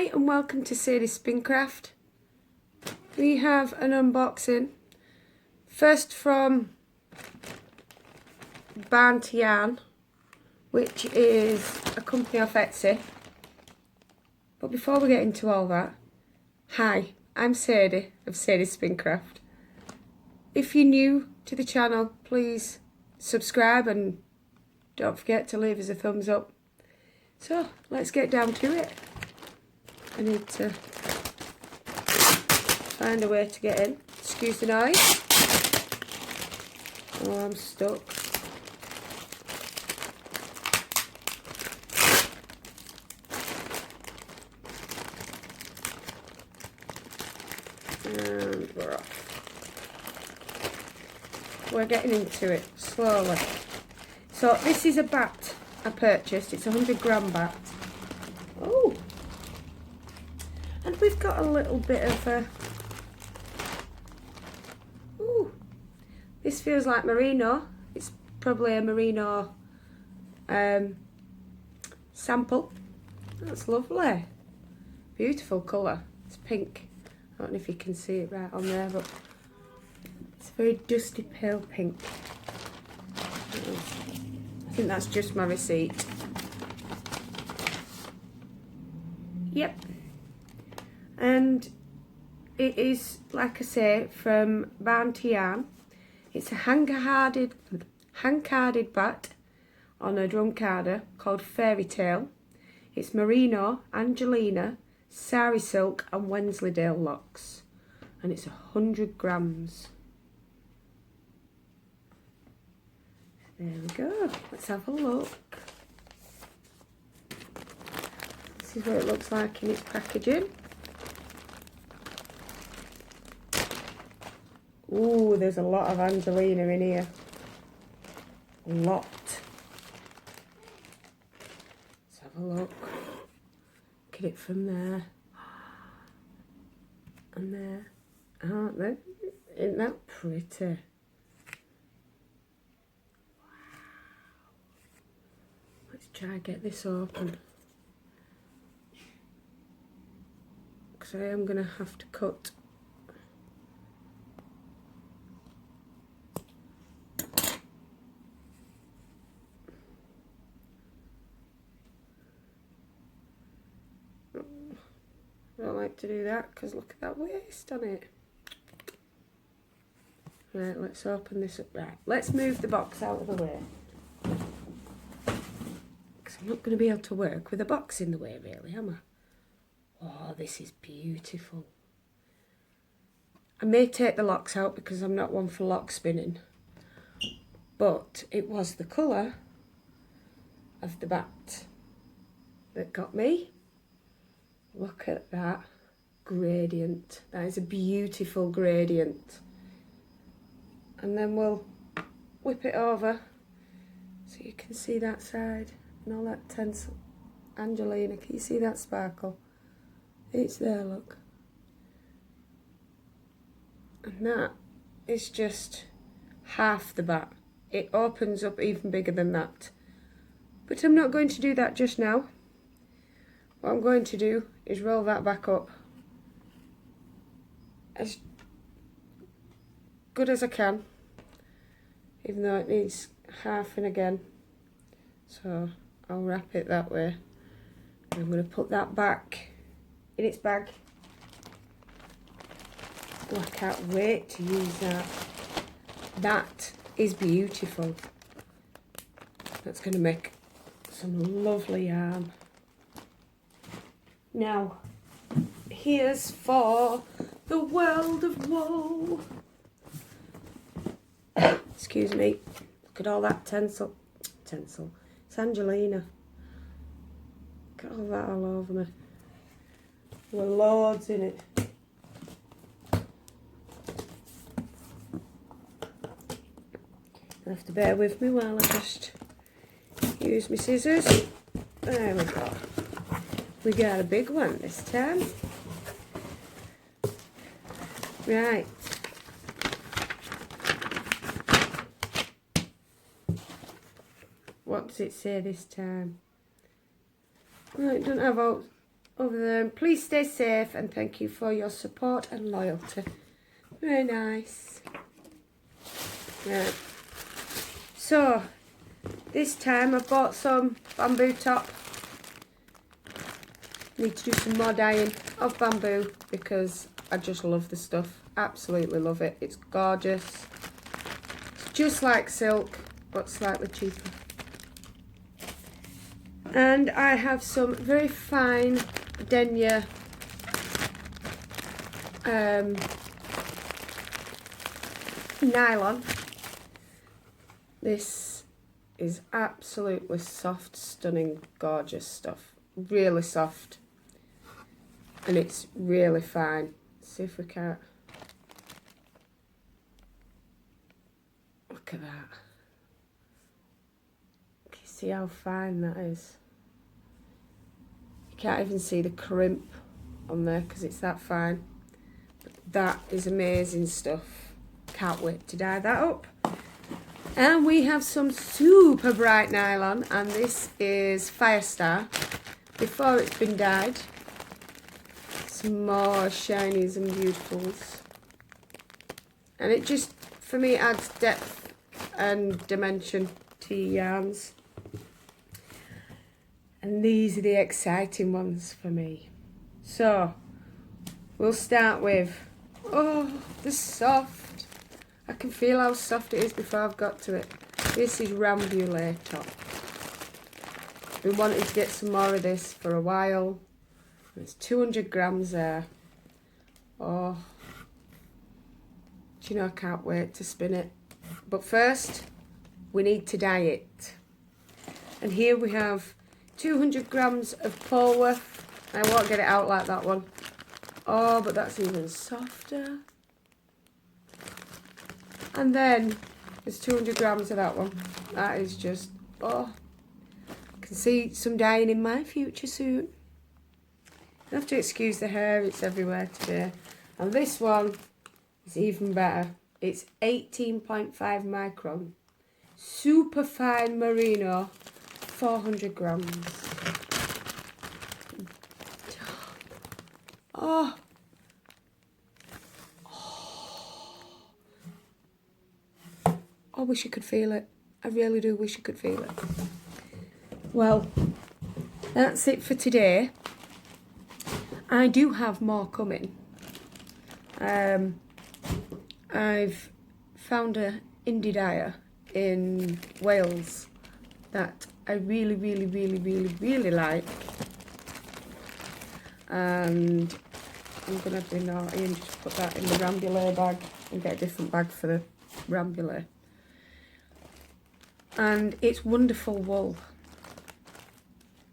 Hi and welcome to Sadie's Spincraft. We have an unboxing. First from Barn to Yarn, which is a company off Etsy. But before we get into all that, hi, I'm Sadie of Sadie's Spincraft. If you're new to the channel, please subscribe and don't forget to leave us a thumbs up. So, let's get down to it. I need to find a way to get in. Excuse the noise. Oh, I'm stuck. And we're off. We're getting into it slowly. So this is a bat I purchased. It's a 100-gram bat. Oh! And we've got a little bit of a... Ooh! This feels like merino. It's probably a merino sample. That's lovely. Beautiful colour. It's pink. I don't know if you can see it right on there, but it's a very dusty pale pink. I think that's just my receipt. Yep. And it is, like I say, from Barn to Yarn. It's a hand-carded bat on a drum carder called Fairy Tale. It's merino, Angelina, sari silk and Wensleydale locks. And it's 100 grams. There we go. Let's have a look. This is what it looks like in its packaging. Ooh, there's a lot of Angelina in here. A lot. Let's have a look. Look at it from there. And there. Aren't they? Isn't that pretty? Let's try and get this open. Because I am going to have to cut. I don't like to do that because look at that waist on it. Right, let's open this up. Right, let's move the box out of the way. Because I'm not going to be able to work with a box in the way, really, am I? Oh, this is beautiful. I may take the locks out because I'm not one for lock spinning. But it was the colour of the bat that got me. Look at that gradient. That is a beautiful gradient. And then we'll whip it over so you can see that side and all that tinsel. Angelina, can you see that sparkle? It's there, look. And that is just half the bat. It opens up even bigger than that. But I'm not going to do that just now. What I'm going to do is roll that back up as good as I can, even though it needs halving again. So I'll wrap it that way. And I'm going to put that back in its bag. Oh, I can't wait to use that. That is beautiful. That's going to make some lovely yarn. Now, here's for the world of wool. Excuse me. Look at all that tinsel. It's Angelina. Look at all that all over me. There were loads in it. You'll have to bear with me while I just use my scissors. There we go. We got a big one this time. Right. What does it say this time? Well, it doesn't have other than please stay safe and thank you for your support and loyalty. Very nice. Right. So, this time I've bought some bamboo top. Need to do some more dyeing of bamboo because I just love the stuff. Absolutely love it. It's gorgeous. It's just like silk, but slightly cheaper. And I have some very fine denier nylon. This is absolutely soft, stunning, gorgeous stuff. Really soft. And it's really fine. Let's see if we can't. Look at that. Can you see how fine that is? You can't even see the crimp on there because it's that fine. But that is amazing stuff. Can't wait to dye that up. And we have some super bright nylon, and this is Firestar before it's been dyed. Some more shinies and beautifuls. And it just, for me, adds depth and dimension to your yarns. And these are the exciting ones for me. So, we'll start with, oh, the soft. I can feel how soft it is before I've got to it. This is Rambouillet top. Been wanting to get some more of this for a while. It's 200 grams there. Oh, do you know, I can't wait to spin it. But first, we need to dye it. And here we have 200 grams of Polworth. I won't get it out like that one. Oh, but that's even softer. And then there's 200 grams of that one. That is just, oh. I can see some dyeing in my future soon. You have to excuse the hair, it's everywhere today. And this one is even better. It's 18.5 micron. Super fine merino, 400 grams. Oh. I wish you could feel it. I really do wish you could feel it. Well, that's it for today. I do have more coming. I've found a indie dyer in Wales that I really like. And I'm going to be naughty and just put that in the Rambouillet bag and get a different bag for the Rambouillet. And it's wonderful wool.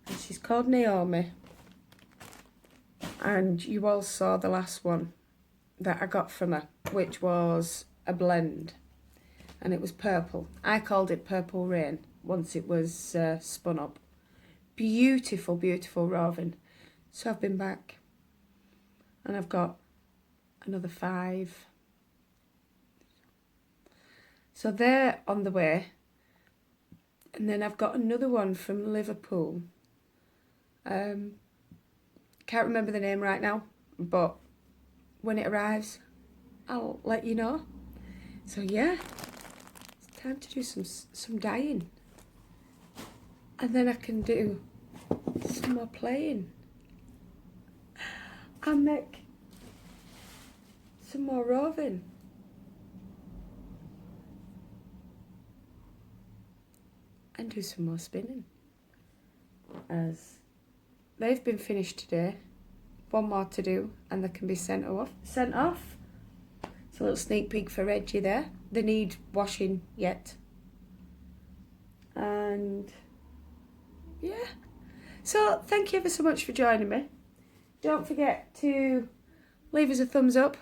And she's called Naomi. And you all saw the last one that I got from her, which was a blend. And it was purple. I called it Purple Rain once it was spun up. Beautiful, beautiful roving. So I've been back. And I've got another 5. So they're on the way. And then I've got another one from Liverpool. Can't remember the name right now, but when it arrives, I'll let you know. So yeah, it's time to do some dyeing. And then I can do some more playing. And make some more roving. And do some more spinning. As they've been finished today. One more to do and they can be sent off. It's a little sneak peek for Reggie there. They need washing yet. And yeah. So thank you ever so much for joining me. Don't forget to leave us a thumbs up.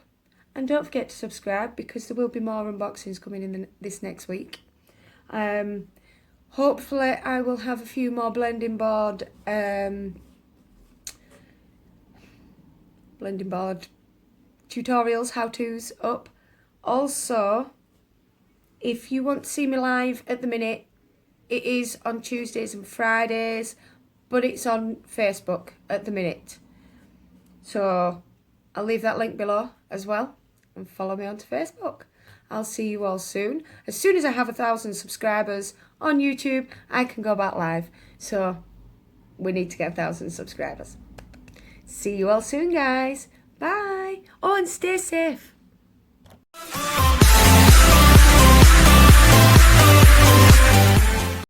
And don't forget to subscribe because there will be more unboxings coming in this next week. Hopefully I will have a few more blending board tutorials, how-tos up. Also, if you want to see me live at the minute, it is on Tuesdays and Fridays, but it's on Facebook at the minute. So I'll leave that link below as well, and follow me onto Facebook. I'll see you all soon. As soon as I have 1,000 subscribers on YouTube, I can go back live. So we need to get 1,000 subscribers. See you all soon, guys. Bye. Oh, and stay safe.